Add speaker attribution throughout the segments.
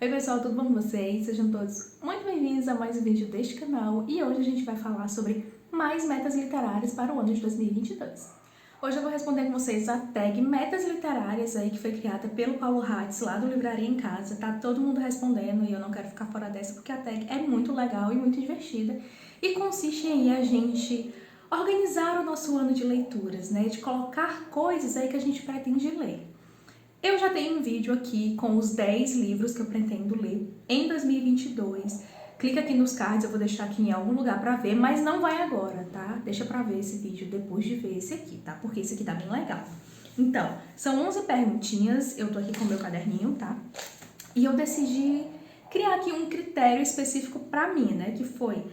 Speaker 1: Oi pessoal, tudo bom com vocês? Sejam todos muito bem-vindos a mais um vídeo deste canal e hoje a gente vai falar sobre mais metas literárias para o ano de 2022. Hoje eu vou responder com vocês a tag Metas Literárias aí que foi criada pelo Paulo Hatz lá do Livraria em Casa. Tá todo mundo respondendo e eu não quero ficar fora dessa porque a tag é muito legal e muito divertida e consiste em a gente organizar o nosso ano de leituras, né? De colocar coisas aí que a gente pretende ler. Eu já tenho um vídeo aqui com os 10 livros que eu pretendo ler em 2022. Clica aqui nos cards, eu vou deixar aqui em algum lugar pra ver, mas não vai agora, tá? Deixa pra ver esse vídeo depois de ver esse aqui, tá? Porque esse aqui tá bem legal. Então, são 11 perguntinhas, eu tô aqui com o meu caderninho, tá? E eu decidi criar aqui um critério específico pra mim, né? Que foi,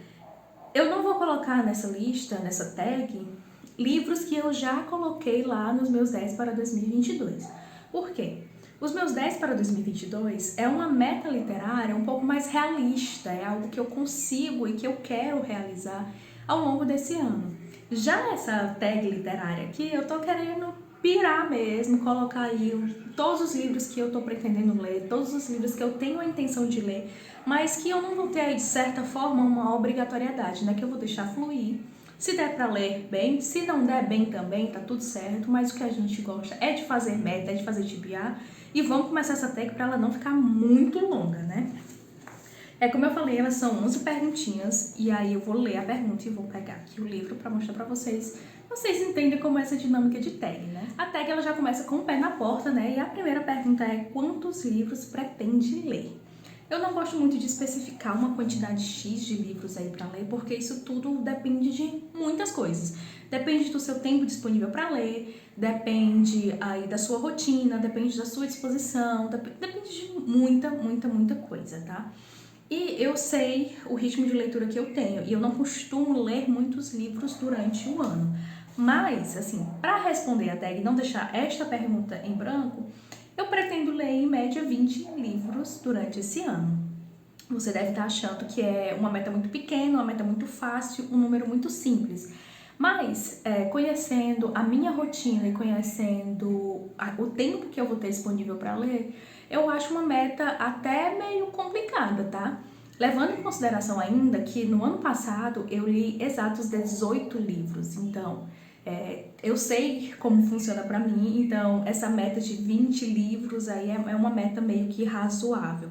Speaker 1: eu não vou colocar nessa lista, nessa tag, livros que eu já coloquei lá nos meus 10 para 2022. Por quê? Os meus 10 para 2022 é uma meta literária um pouco mais realista, é algo que eu consigo e que eu quero realizar ao longo desse ano. Já essa tag literária aqui, eu tô querendo pirar mesmo, colocar aí todos os livros que eu tô pretendendo ler, todos os livros que eu tenho a intenção de ler, mas que eu não vou ter aí, de certa forma, uma obrigatoriedade, né? Que eu vou deixar fluir. Se der pra ler bem, se não der bem também, tá tudo certo, mas o que a gente gosta é de fazer meta, é de fazer tibiar, e vamos começar essa tag pra ela não ficar muito longa, né? Como eu falei, elas são 11 perguntinhas, e aí eu vou ler a pergunta e vou pegar aqui o livro pra mostrar pra vocês. Vocês entendem como é essa dinâmica de tag, né? A tag ela já começa com o pé na porta, né? E a primeira pergunta é: quantos livros pretende ler? Eu não gosto muito de especificar uma quantidade X de livros aí para ler, porque isso tudo depende de muitas coisas. Depende do seu tempo disponível para ler, depende aí da sua rotina, depende da sua disposição, depende de muita coisa, tá? E eu sei o ritmo de leitura que eu tenho, e eu não costumo ler muitos livros durante o ano. Mas, assim, para responder a tag e não deixar esta pergunta em branco, eu pretendo ler em média 20 livros durante esse ano. Você deve estar achando que é uma meta muito pequena, uma meta muito fácil, um número muito simples. Mas, conhecendo a minha rotina e conhecendo o tempo que eu vou ter disponível para ler, eu acho uma meta até meio complicada, tá? Levando em consideração ainda que no ano passado eu li exatos 18 livros, então eu sei como funciona pra mim, então essa meta de 20 livros aí é uma meta meio que razoável.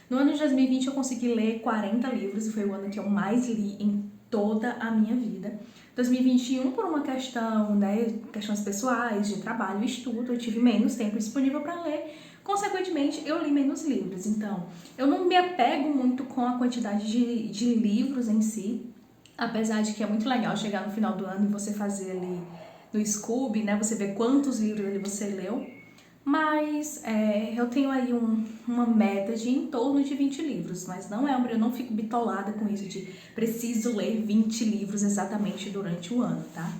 Speaker 1: No ano de 2020 eu consegui ler 40 livros e foi o ano que eu mais li em toda a minha vida. 2021, por uma questão, né, questões pessoais, de trabalho e estudo, eu tive menos tempo disponível para ler, consequentemente eu li menos livros. Então, eu não me apego muito com a quantidade de livros em si, apesar de que é muito legal chegar no final do ano e você fazer ali no Scooby, né, você ver quantos livros ali você leu. Mas eu tenho aí uma meta de em torno de 20 livros, mas eu não fico bitolada com isso de preciso ler 20 livros exatamente durante o ano, tá?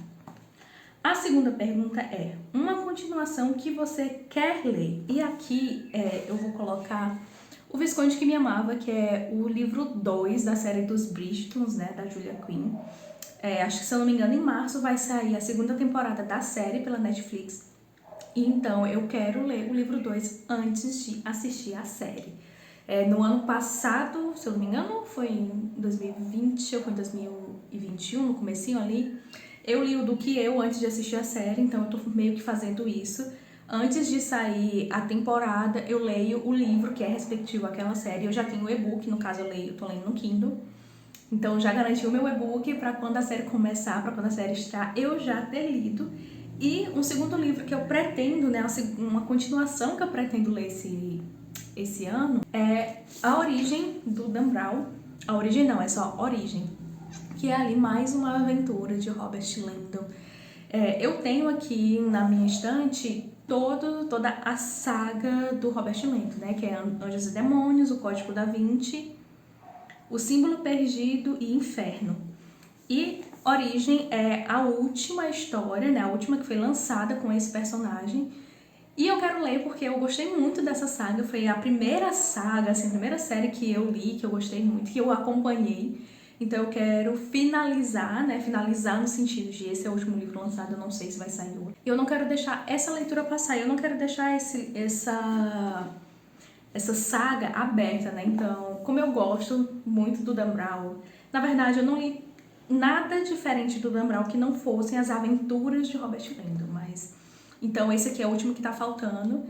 Speaker 1: A segunda pergunta é uma continuação que você quer ler. E aqui eu vou colocar O Visconde que Me Amava, que é o livro 2 da série dos Bridgertons, né, da Julia Quinn. Acho que, se eu não me engano, em março vai sair a segunda temporada da série pela Netflix. Então, eu quero ler o livro 2 antes de assistir a série. No ano passado, se eu não me engano, foi em 2020 ou foi em 2021, no comecinho ali, eu li o Do Que Eu antes de assistir a série, então eu tô meio que fazendo isso. Antes de sair a temporada, eu leio o livro que é respectivo àquela série. Eu já tenho o e-book, no caso eu tô lendo no Kindle. Então já garanti o meu e-book para quando a série começar, para quando a série estrear, eu já ter lido. E um segundo livro que eu pretendo, né, uma continuação que eu pretendo ler esse ano, é A Origem, do Dan Brown. A Origem não, é só Origem, que é ali mais uma aventura de Robert Langdon. Eu tenho aqui na minha estante toda a saga do Robert Langdon, né, que é Anjos e Demônios, O Código da Vinci, O Símbolo Perdido e Inferno. E Origem é a última história, né, a última que foi lançada com esse personagem. E eu quero ler porque eu gostei muito dessa saga, foi a primeira saga, assim, a primeira série que eu li, que eu gostei muito, que eu acompanhei. Então eu quero finalizar, né, finalizar no sentido de esse é o último livro lançado, eu não sei se vai sair outro. E eu não quero deixar essa leitura passar, eu não quero deixar essa saga aberta, né? Então, como eu gosto muito do Dan Brown, na verdade eu não li nada diferente do Dan Brown que não fossem as aventuras de Robert Langdon, mas então esse aqui é o último que tá faltando.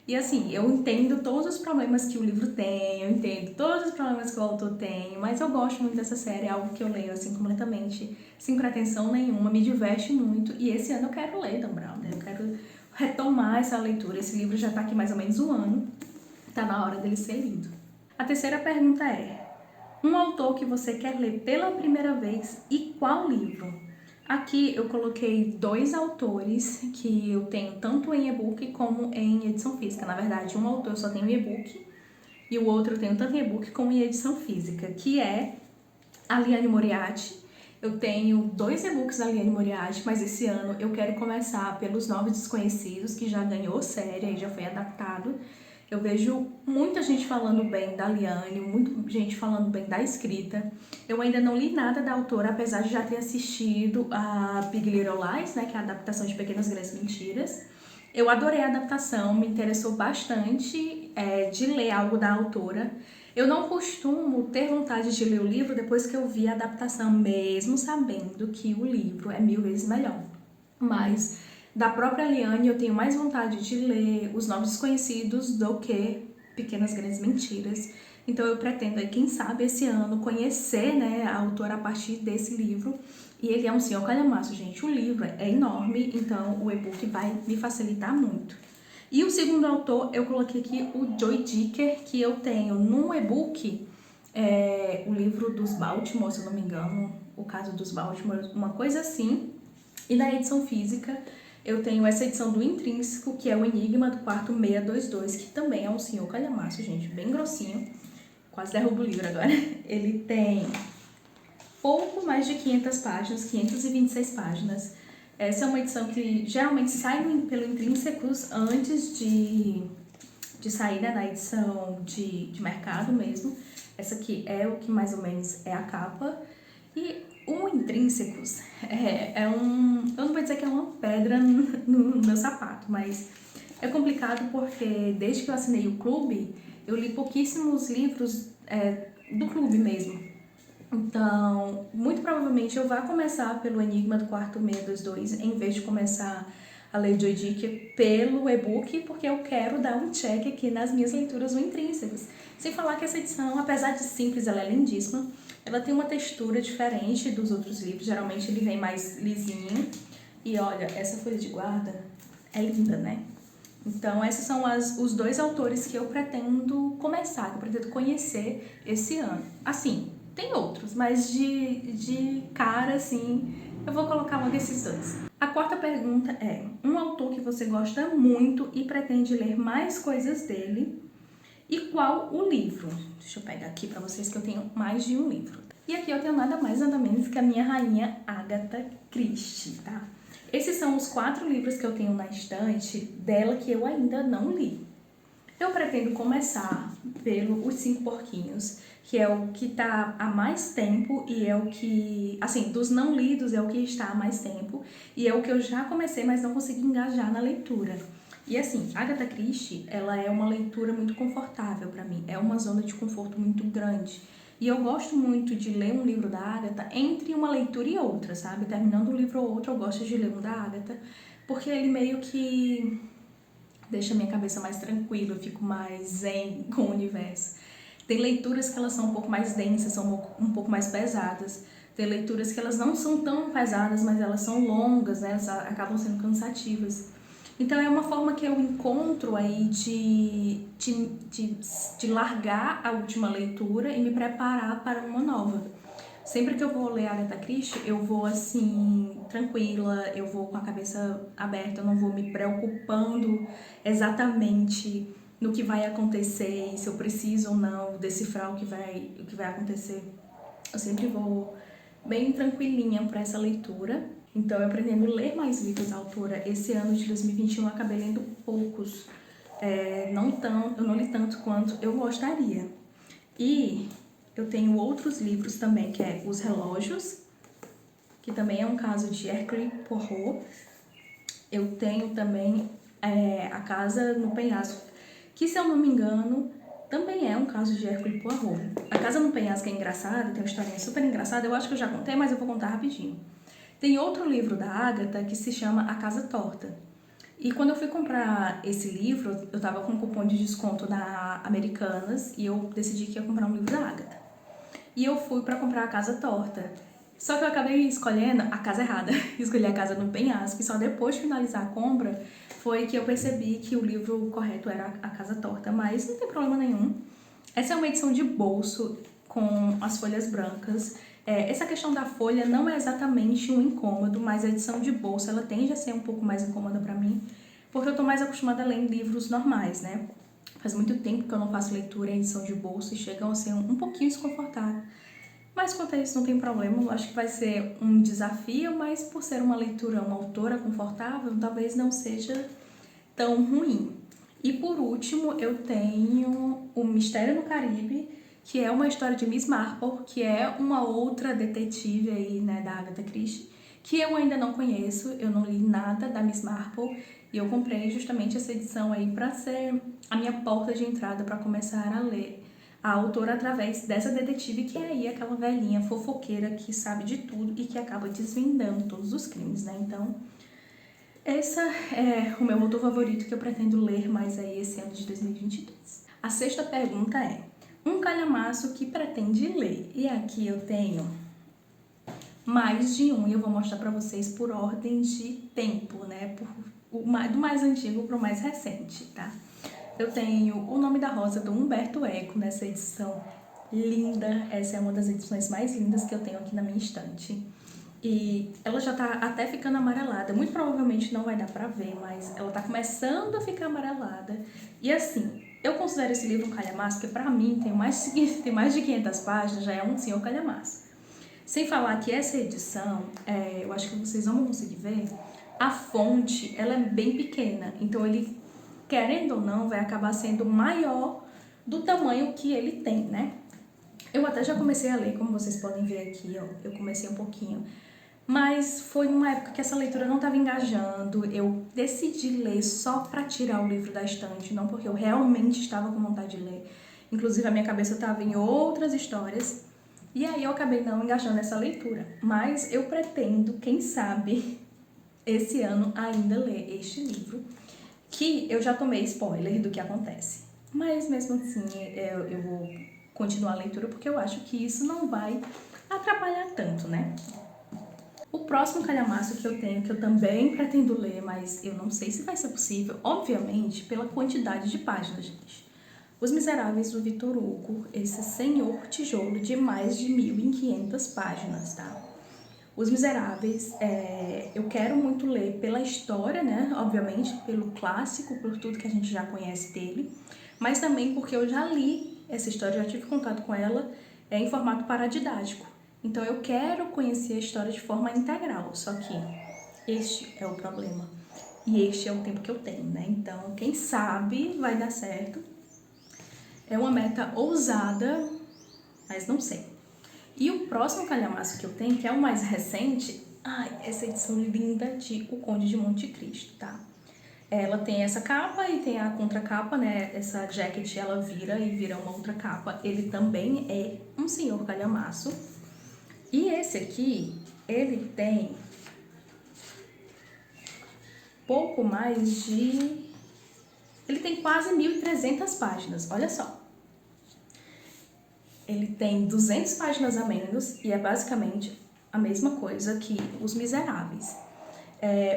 Speaker 1: E assim, eu entendo todos os problemas que o livro tem, eu entendo todos os problemas que o autor tem, mas eu gosto muito dessa série, é algo que eu leio assim completamente sem pretensão nenhuma, me diverte muito, e esse ano eu quero ler Dan Brown, né? Eu quero retomar essa leitura. Esse livro já tá aqui mais ou menos um ano, tá na hora dele ser lido. A terceira pergunta é: um autor que você quer ler pela primeira vez e qual livro? Aqui eu coloquei 2 autores que eu tenho tanto em e-book como em edição física. Na verdade, um autor eu só tenho em e-book e o outro eu tenho tanto em e-book como em edição física, que é a Liane Moriarty. Eu tenho 2 e-books da Liane Moriarty, mas esse ano eu quero começar pelos Novos Desconhecidos, que já ganhou série e já foi adaptado. Eu vejo muita gente falando bem da Liane, muita gente falando bem da escrita. Eu ainda não li nada da autora, apesar de já ter assistido a Big Little Lies, né, que é a adaptação de Pequenas Grandes Mentiras. Eu adorei a adaptação, me interessou bastante de ler algo da autora. Eu não costumo ter vontade de ler o livro depois que eu vi a adaptação, mesmo sabendo que o livro é 1000 vezes melhor. Mas da própria Liane eu tenho mais vontade de ler Os Novos Desconhecidos do que Pequenas Grandes Mentiras. Então eu pretendo, quem sabe, esse ano conhecer, né, a autora a partir desse livro. E ele é um senhor calhamaço, gente. O livro é enorme, então o e-book vai me facilitar muito. E o segundo autor, eu coloquei aqui o Joy Dicker, que eu tenho no e-book, o livro dos Baltimore, se eu não me engano, o caso dos Baltimore, uma coisa assim. E na edição física, eu tenho essa edição do Intrínseco, que é o Enigma do Quarto 622, que também é um senhor calhamaço, gente, bem grossinho. Quase derrubo o livro agora. Ele tem pouco mais de 500 páginas, 526 páginas. Essa é uma edição que geralmente sai pelo Intrínsecos antes de sair, né, na edição de mercado mesmo. Essa aqui é o que mais ou menos é a capa. E o Intrínsecos eu não vou dizer que é uma pedra no meu sapato, mas é complicado porque desde que eu assinei o clube, eu li pouquíssimos livros do clube mesmo. Então, muito provavelmente eu vou começar pelo Enigma do Quarto 622, em vez de começar a ler Joy Dicker pelo e-book, porque eu quero dar um check aqui nas minhas leituras do Intrínsecos. Sem falar que essa edição, apesar de simples, ela é lindíssima. Ela tem uma textura diferente dos outros livros, geralmente ele vem mais lisinho. E olha, essa folha de guarda é linda, né? Então, esses são os 2 autores que eu pretendo começar, que eu pretendo conhecer esse ano. Assim, tem outros, mas de cara, assim, eu vou colocar um desses 2. A quarta pergunta é: um autor que você gosta muito e pretende ler mais coisas dele, e qual o livro? Deixa eu pegar aqui pra vocês que eu tenho mais de um livro. E aqui eu tenho nada mais, nada menos que a minha rainha Agatha Christie, tá? Esses são os 4 livros que eu tenho na estante dela que eu ainda não li. Eu pretendo começar pelo Os 5 Porquinhos, que é o que tá há mais tempo e é o que, assim, dos não lidos é o que está há mais tempo e é o que eu já comecei, mas não consegui engajar na leitura. E assim, Agatha Christie, ela é uma leitura muito confortável para mim, é uma zona de conforto muito grande. E eu gosto muito de ler um livro da Agatha entre uma leitura e outra, sabe? Terminando um livro ou outro, eu gosto de ler um da Agatha, porque ele meio que deixa a minha cabeça mais tranquila, eu fico mais zen com o universo. Tem leituras que elas são um pouco mais densas, são um pouco mais pesadas. Tem leituras que elas não são tão pesadas, mas elas são longas, né? Elas acabam sendo cansativas. Então é uma forma que eu encontro aí de largar a última leitura e me preparar para uma nova. Sempre que eu vou ler Agatha Christie, eu vou assim, tranquila, eu vou com a cabeça aberta, eu não vou me preocupando exatamente no que vai acontecer e se eu preciso ou não decifrar o que vai acontecer. Eu sempre vou bem tranquilinha para essa leitura. Então eu pretendo ler mais livros da autora. Esse ano de 2021 eu acabei lendo poucos, eu não li tanto quanto eu gostaria. E eu tenho outros livros também, que é Os Relógios, que também é um caso de Hercule Poirot. Eu tenho também A Casa no Penhasco, que, se eu não me engano, também é um caso de Hercule Poirot. A Casa no Penhasco é engraçada, tem uma historinha super engraçada, eu acho que eu já contei, mas eu vou contar rapidinho. Tem outro livro da Agatha que se chama A Casa Torta. E quando eu fui comprar esse livro, eu tava com um cupom de desconto da Americanas e eu decidi que ia comprar um livro da Agatha. E eu fui pra comprar A Casa Torta. Só que eu acabei escolhendo a casa errada. Escolhi A Casa no Penhasco e só depois de finalizar a compra foi que eu percebi que o livro correto era A Casa Torta, mas não tem problema nenhum. Essa é uma edição de bolso com as folhas brancas. Essa questão da folha não é exatamente um incômodo, mas a edição de bolso ela tende a ser um pouco mais incômoda pra mim, porque eu tô mais acostumada a ler em livros normais, né? Faz muito tempo que eu não faço leitura em edição de bolso e chegam a ser um pouquinho desconfortável. Mas quanto a isso não tem problema, eu acho que vai ser um desafio, mas por ser uma leitura, uma autora confortável, talvez não seja tão ruim. E por último, eu tenho O Mistério no Caribe, que é uma história de Miss Marple, que é uma outra detetive aí, né, da Agatha Christie, que eu ainda não conheço, eu não li nada da Miss Marple, e eu comprei justamente essa edição aí para ser a minha porta de entrada para começar a ler a autora através dessa detetive, que é aí aquela velhinha fofoqueira que sabe de tudo e que acaba desvendando todos os crimes, né? Então, esse é o meu autor favorito que eu pretendo ler mais aí esse ano de 2022. A sexta pergunta é: um calhamaço que pretende ler? E aqui eu tenho mais de um e eu vou mostrar pra vocês por ordem de tempo, né? Do mais antigo pro mais recente, tá? Eu tenho O Nome da Rosa, do Humberto Eco, nessa edição linda. Essa é uma das edições mais lindas que eu tenho aqui na minha estante. E ela já tá até ficando amarelada. Muito provavelmente não vai dar pra ver, mas ela tá começando a ficar amarelada. E assim, eu considero esse livro um calhamaço, porque pra mim tem mais de 500 páginas, já é um senhor calhamaço. Sem falar que essa edição, eu acho que vocês vão conseguir ver, a fonte, ela é bem pequena. Então ele, querendo ou não, vai acabar sendo maior do tamanho que ele tem, né? Eu até já comecei a ler, como vocês podem ver aqui, ó, eu comecei um pouquinho. Mas foi numa época que essa leitura não estava engajando, eu decidi ler só para tirar o livro da estante, não porque eu realmente estava com vontade de ler. Inclusive a minha cabeça estava em outras histórias, e aí eu acabei não engajando nessa leitura. Mas eu pretendo, quem sabe, esse ano ainda ler este livro, que eu já tomei spoiler do que acontece. Mas mesmo assim eu vou continuar a leitura porque eu acho que isso não vai atrapalhar tanto, né? O próximo calhamaço que eu tenho, que eu também pretendo ler, mas eu não sei se vai ser possível, obviamente, pela quantidade de páginas, gente. Os Miseráveis, do Victor Hugo, esse senhor tijolo de mais de 1.500 páginas, tá? Os Miseráveis, eu quero muito ler pela história, né? Obviamente, pelo clássico, por tudo que a gente já conhece dele, mas também porque eu já li essa história, já tive contato com ela em formato paradidático. Então eu quero conhecer a história de forma integral, só que este é o problema. E este é o tempo que eu tenho, né? Então, quem sabe vai dar certo. É uma meta ousada, mas não sei. E o próximo calhamaço que eu tenho, que é o mais recente, essa edição linda de O Conde de Monte Cristo, tá? Ela tem essa capa e tem a contracapa, né? Essa jacket ela vira uma outra capa. Ele também é um senhor calhamaço. E esse aqui, ele tem pouco mais de... Ele tem quase 1.300 páginas, olha só. Ele tem 200 páginas a menos e é basicamente a mesma coisa que Os Miseráveis.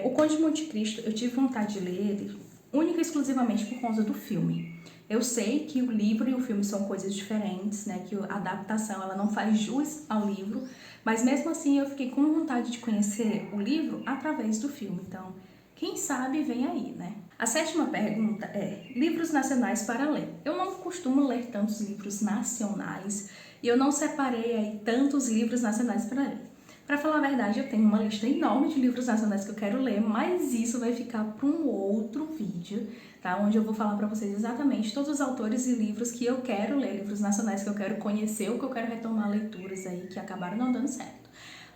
Speaker 1: O Conde de Monte Cristo, eu tive vontade de ler ele única e exclusivamente por causa do filme. Eu sei que o livro e o filme são coisas diferentes, né? Que a adaptação ela não faz jus ao livro, mas mesmo assim eu fiquei com vontade de conhecer o livro através do filme. Então, quem sabe vem aí, né? A sétima pergunta é: livros nacionais para ler. Eu não costumo ler tantos livros nacionais e eu não separei aí tantos livros nacionais para ler. Para falar a verdade, eu tenho uma lista enorme de livros nacionais que eu quero ler, mas isso vai ficar para um outro vídeo, tá? Onde eu vou falar para vocês exatamente todos os autores e livros que eu quero ler, livros nacionais que eu quero conhecer ou que eu quero retomar leituras aí que acabaram não dando certo.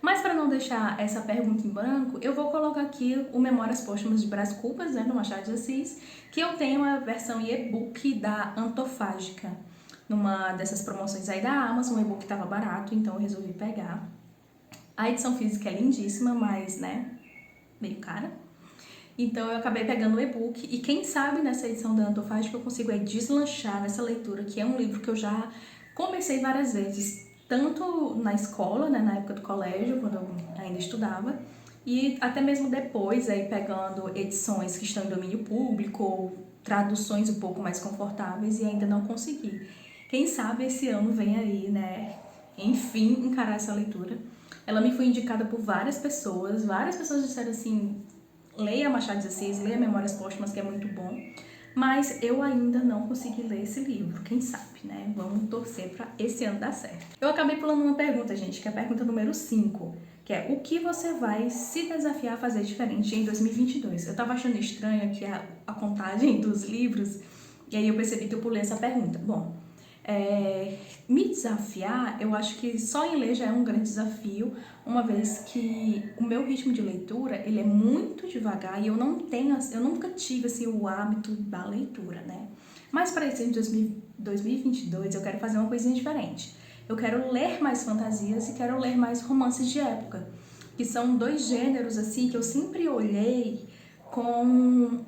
Speaker 1: Mas para não deixar essa pergunta em branco, eu vou colocar aqui o Memórias Póstumas de Brás Cubas, né, do Machado de Assis, que eu tenho a versão e-book da Antofágica. Numa dessas promoções aí da Amazon, o e-book estava barato, então eu resolvi pegar. A edição física é lindíssima, mas, né, meio cara. Então eu acabei pegando o e-book e quem sabe nessa edição da Antofágica eu consigo deslanchar nessa leitura, que é um livro que eu já comecei várias vezes, tanto na escola, né, na época do colégio, quando eu ainda estudava, e até mesmo depois, aí pegando edições que estão em domínio público, ou traduções um pouco mais confortáveis, e ainda não consegui. Quem sabe esse ano vem aí, né, enfim, encarar essa leitura. Ela me foi indicada por várias pessoas disseram assim, leia Machado de Assis, leia Memórias Póstumas, que é muito bom. Mas eu ainda não consegui ler esse livro, quem sabe, né? Vamos torcer para esse ano dar certo. Eu acabei pulando uma pergunta, gente, que é a pergunta número 5, que é o que você vai se desafiar a fazer diferente em 2022? Eu tava achando estranho aqui a contagem dos livros, e aí eu percebi que eu pulei essa pergunta. Bom, me desafiar, eu acho que só em ler já é um grande desafio, uma vez que o meu ritmo de leitura, ele é muito devagar e eu nunca tive assim, o hábito da leitura, né? Mas para esse ano de 2022 eu quero fazer uma coisinha diferente. Eu quero ler mais fantasias e quero ler mais romances de época, que são dois gêneros assim que eu sempre olhei com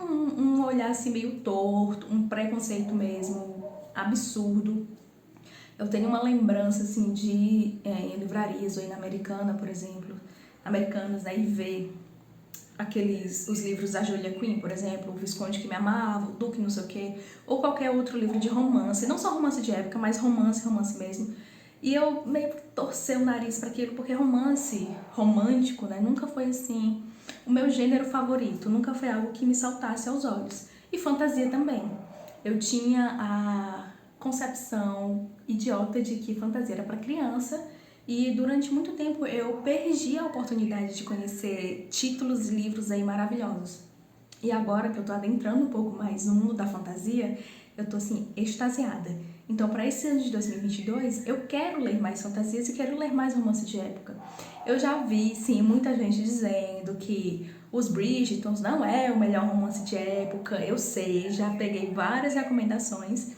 Speaker 1: um olhar assim meio torto, um preconceito mesmo absurdo. Eu tenho uma lembrança assim de em livrarias ou em Americana, por exemplo, Americanas, né, e ver os livros da Julia Quinn, por exemplo, o Visconde que me amava, o Duque não sei o quê, ou qualquer outro livro de romance, não só romance de época, mas romance mesmo. E eu meio que torci o nariz para aquilo, porque romance romântico, né, nunca foi assim o meu gênero favorito, nunca foi algo que me saltasse aos olhos. E fantasia também. Eu tinha a concepção idiota de que fantasia era para criança e durante muito tempo eu perdi a oportunidade de conhecer títulos e livros aí maravilhosos. E agora que eu tô adentrando um pouco mais no mundo da fantasia, eu tô assim, extasiada. Então, para esse ano de 2022, eu quero ler mais fantasias e quero ler mais romance de época. Eu já vi, sim, muita gente dizendo que os Bridgertons não é o melhor romance de época, eu sei, já peguei várias recomendações.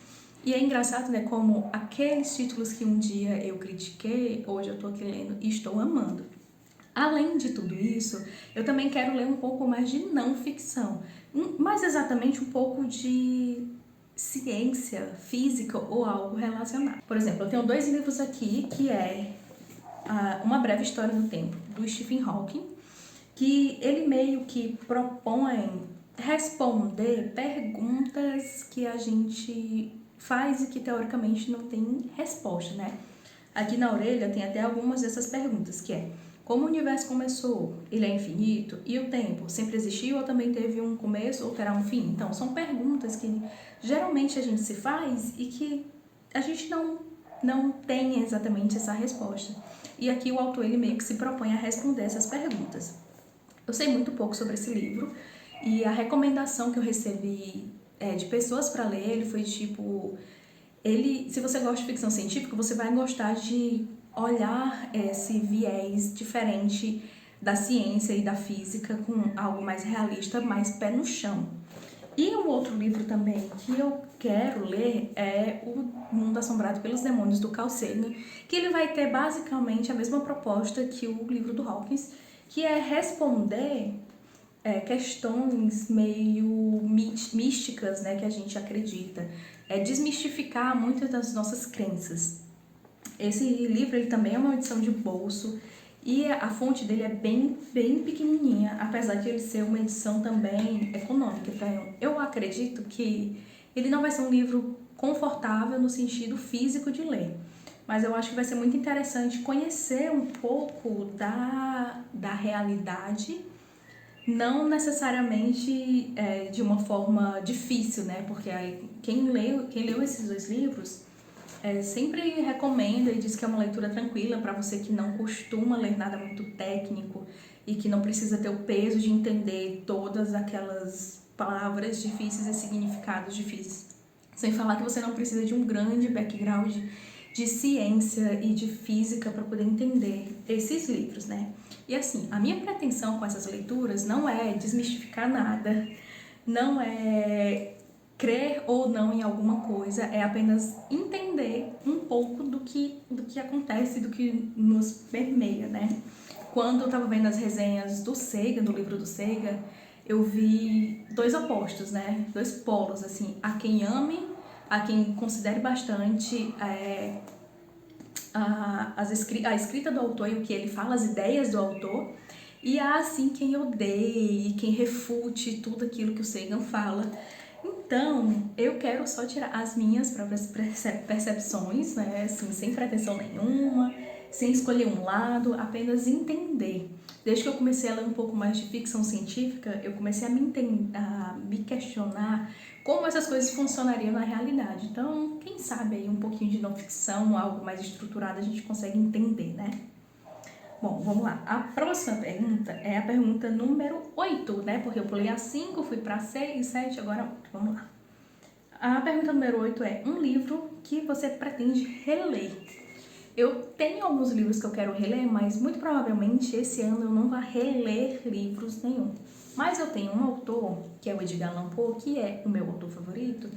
Speaker 1: E é engraçado, né, como aqueles títulos que um dia eu critiquei, hoje eu tô aqui lendo e estou amando. Além de tudo isso, eu também quero ler um pouco mais de não ficção, mais exatamente um pouco de ciência, física ou algo relacionado. Por exemplo, eu tenho 2 livros aqui, que é Uma Breve História do Tempo, do Stephen Hawking, que ele meio que propõe responder perguntas que a gente faz e que teoricamente não tem resposta, né? Aqui na orelha tem até algumas dessas perguntas, que é: como o universo começou? Ele é infinito? E o tempo? Sempre existiu ou também teve um começo ou terá um fim? Então, são perguntas que geralmente a gente se faz e que a gente não tem exatamente essa resposta. E aqui o autor ele meio que se propõe a responder essas perguntas. Eu sei muito pouco sobre esse livro e a recomendação que eu recebi de pessoas para ler ele foi tipo: se você gosta de ficção científica, você vai gostar de olhar esse viés diferente da ciência e da física com algo mais realista, mais pé no chão. E um outro livro também que eu quero ler é O Mundo Assombrado pelos Demônios, do Carl Sagan, que ele vai ter basicamente a mesma proposta que o livro do Hawkins, que é responder questões meio místicas, né, que a gente acredita, desmistificar muitas das nossas crenças. Esse livro ele também é uma edição de bolso e a fonte dele é bem pequenininha, apesar de ele ser uma edição também econômica. Então, eu acredito que ele não vai ser um livro confortável no sentido físico de ler, mas eu acho que vai ser muito interessante conhecer um pouco da realidade, não necessariamente de uma forma difícil, né? Porque quem leu esses 2 livros sempre recomenda e diz que é uma leitura tranquila para você que não costuma ler nada muito técnico e que não precisa ter o peso de entender todas aquelas palavras difíceis e significados difíceis. Sem falar que você não precisa de um grande background de ciência e de física para poder entender esses livros, né? E assim, a minha pretensão com essas leituras não é desmistificar nada, não é crer ou não em alguma coisa, é apenas entender um pouco do que acontece, do que nos permeia, né? Quando eu estava vendo as resenhas do Sagan, do livro do Sagan, eu vi dois opostos, né? Dois polos, assim, a quem ame, a quem considere bastante a escrita do autor e o que ele fala, as ideias do autor, e há, assim, quem odeie, quem refute tudo aquilo que o Sagan fala. Então, eu quero só tirar as minhas próprias percepções, né, assim, sem pretensão nenhuma, sem escolher um lado, apenas entender. Desde que eu comecei a ler um pouco mais de ficção científica, eu comecei a me questionar como essas coisas funcionariam na realidade. Então, quem sabe aí um pouquinho de não ficção, algo mais estruturado, a gente consegue entender, né? Bom, vamos lá. A próxima pergunta é a pergunta número 8, né? Porque eu pulei a 5, fui para 6, 7, agora 8. Vamos lá. A pergunta número 8 é um livro que você pretende reler. Eu tenho alguns livros que eu quero reler, mas muito provavelmente esse ano eu não vou reler livros nenhum. Mas eu tenho um autor, que é o Edgar Allan Poe, que é o meu autor favorito,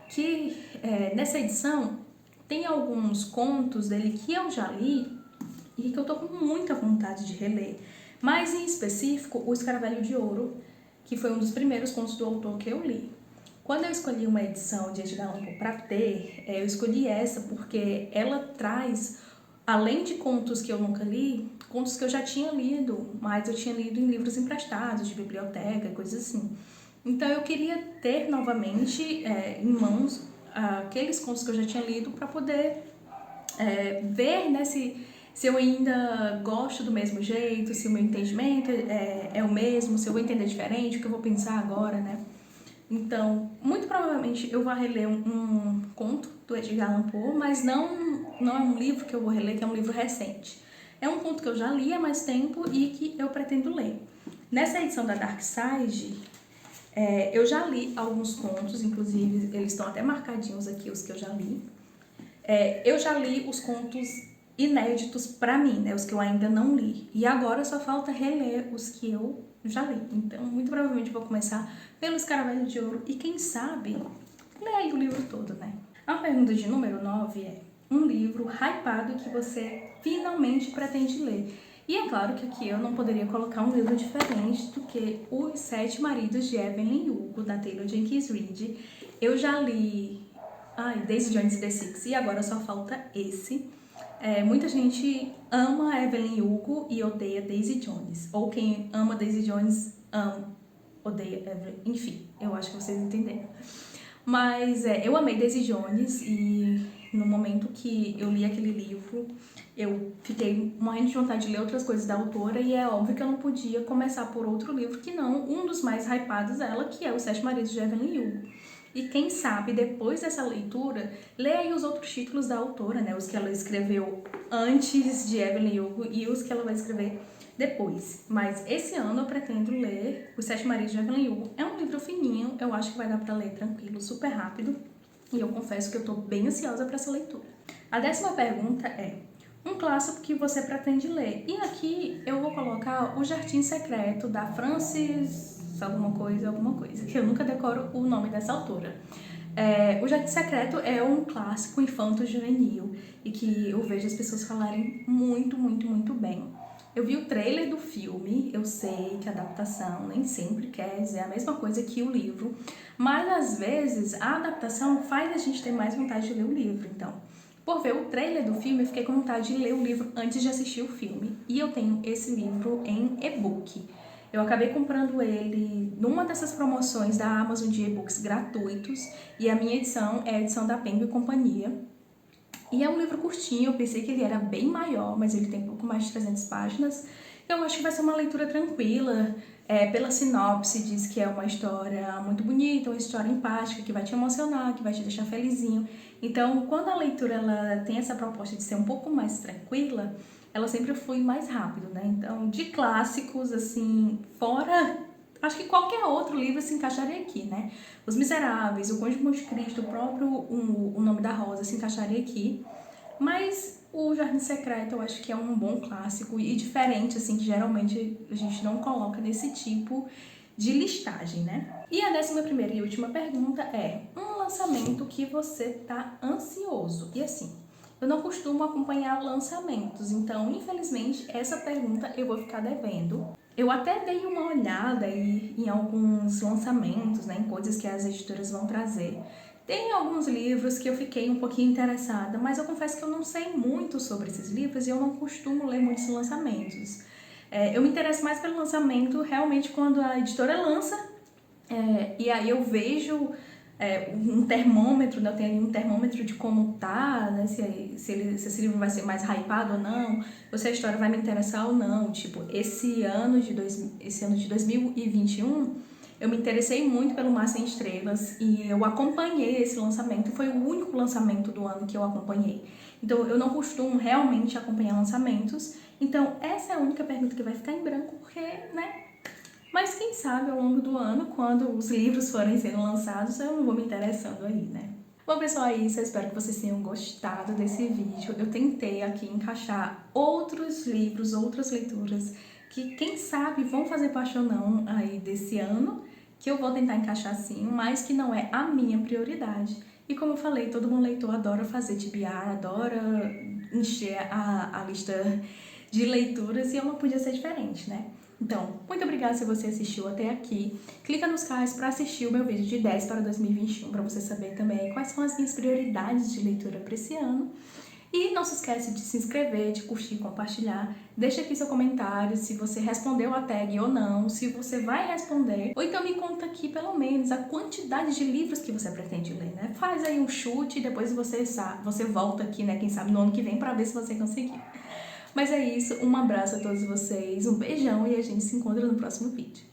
Speaker 1: que nessa edição tem alguns contos dele que eu já li e que eu tô com muita vontade de reler. Mas, em específico, O Escaravelho de Ouro, que foi um dos primeiros contos do autor que eu li. Quando eu escolhi uma edição de Edgar Allan Poe para ter, eu escolhi essa porque ela traz, além de contos que eu nunca li, contos que eu já tinha lido, mas eu tinha lido em livros emprestados, de biblioteca, coisas assim. Então, eu queria ter novamente em mãos aqueles contos que eu já tinha lido para poder ver, né, se eu ainda gosto do mesmo jeito, se o meu entendimento é o mesmo, se eu vou entender diferente, o que eu vou pensar agora, né? Então, muito provavelmente eu vou reler um conto do Edgar Allan Poe, mas não é um livro que eu vou reler, que é um livro recente. É um conto que eu já li há mais tempo e que eu pretendo ler. Nessa edição da Dark Side, eu já li alguns contos, inclusive eles estão até marcadinhos aqui, os que eu já li. Eu já li os contos inéditos pra mim, né, os que eu ainda não li. E agora só falta reler os que eu já li. Então, muito provavelmente vou começar pelo Escaravelho de Ouro e quem sabe ler aí o livro todo, né? A pergunta de número 9 é um livro hypado que você finalmente pretende ler. E é claro que aqui eu não poderia colocar um livro diferente do que Os Sete Maridos de Evelyn Hugo, da Taylor Jenkins Reid. Eu já li Daisy Jones e the Six e agora só falta esse. Muita gente ama Evelyn Hugo e odeia Daisy Jones. Ou quem ama Daisy Jones odeia Evelyn. Enfim, eu acho que vocês entenderam. Mas eu amei Daisy Jones e no momento que eu li aquele livro, eu fiquei morrendo de vontade de ler outras coisas da autora e é óbvio que eu não podia começar por outro livro que não um dos mais hypados dela, que é Os Sete Maridos de Evelyn Hugo. E quem sabe, depois dessa leitura, leia aí os outros títulos da autora, né? Os que ela escreveu antes de Evelyn Hugo e os que ela vai escrever depois. Mas esse ano eu pretendo ler Os Sete Maridos de Evelyn Hugo. É um livro fininho, eu acho que vai dar pra ler tranquilo, super rápido. E eu confesso que eu tô bem ansiosa pra essa leitura. A 10ª pergunta é um clássico que você pretende ler. E aqui eu vou colocar O Jardim Secreto, da Frances alguma coisa, que eu nunca decoro o nome dessa autora. O Jardim Secreto é um clássico infanto-juvenil e que eu vejo as pessoas falarem muito, muito, muito bem. Eu vi o trailer do filme, eu sei que a adaptação nem sempre quer dizer a mesma coisa que o livro, mas às vezes a adaptação faz a gente ter mais vontade de ler o livro. Então, por ver o trailer do filme, eu fiquei com vontade de ler o livro antes de assistir o filme. E eu tenho esse livro em e-book. Eu acabei comprando ele numa dessas promoções da Amazon de e-books gratuitos e a minha edição é a edição da Penguin Companhia. E é um livro curtinho, eu pensei que ele era bem maior, mas ele tem um pouco mais de 300 páginas. Eu acho que vai ser uma leitura tranquila. Pela sinopse diz que é uma história muito bonita, uma história empática, que vai te emocionar, que vai te deixar felizinho. Então, quando a leitura ela tem essa proposta de ser um pouco mais tranquila, ela sempre flui mais rápido, né? Então, de clássicos, assim, fora... Acho que qualquer outro livro se encaixaria aqui, né? Os Miseráveis, O Conde de Monte Cristo, o próprio O Nome da Rosa se encaixaria aqui. Mas o Jardim Secreto eu acho que é um bom clássico e diferente, assim, que geralmente a gente não coloca nesse tipo de listagem, né? E a 11ª e última pergunta é: um lançamento que você tá ansioso? E assim, eu não costumo acompanhar lançamentos, então, infelizmente, essa pergunta eu vou ficar devendo. Eu até dei uma olhada em alguns lançamentos, né, em coisas que as editoras vão trazer. Tem alguns livros que eu fiquei um pouquinho interessada, mas eu confesso que eu não sei muito sobre esses livros e eu não costumo ler muitos lançamentos. Eu me interesso mais pelo lançamento realmente quando a editora lança, e aí eu vejo um termômetro, né? Eu tenho ali um termômetro de como tá, né? Se esse livro vai ser mais hypado ou não, ou se a história vai me interessar ou não. Tipo, esse ano de 2021, eu me interessei muito pelo Mar Sem Estrelas e eu acompanhei esse lançamento, foi o único lançamento do ano que eu acompanhei. Então, eu não costumo realmente acompanhar lançamentos, então essa é a única pergunta que vai ficar em branco, porque, né? Mas quem sabe ao longo do ano, quando os livros forem sendo lançados, eu não vou me interessando aí, né? Bom, pessoal, é isso. Eu espero que vocês tenham gostado desse vídeo. Eu tentei aqui encaixar outros livros, outras leituras, que quem sabe vão fazer parte ou não aí desse ano, que eu vou tentar encaixar sim, mas que não é a minha prioridade. E como eu falei, todo bom leitor adora fazer TBR, adora encher a lista de leituras e eu não podia ser diferente, né? Então, muito obrigada se você assistiu até aqui. Clica nos cards para assistir o meu vídeo de 10 para 2021, para você saber também quais são as minhas prioridades de leitura para esse ano. E não se esquece de se inscrever, de curtir, compartilhar. Deixa aqui seu comentário se você respondeu a tag ou não, se você vai responder. Ou então me conta aqui pelo menos a quantidade de livros que você pretende ler, né? Faz aí um chute e depois você volta aqui, né? Quem sabe no ano que vem para ver se você conseguiu. Mas é isso, um abraço a todos vocês, um beijão e a gente se encontra no próximo vídeo.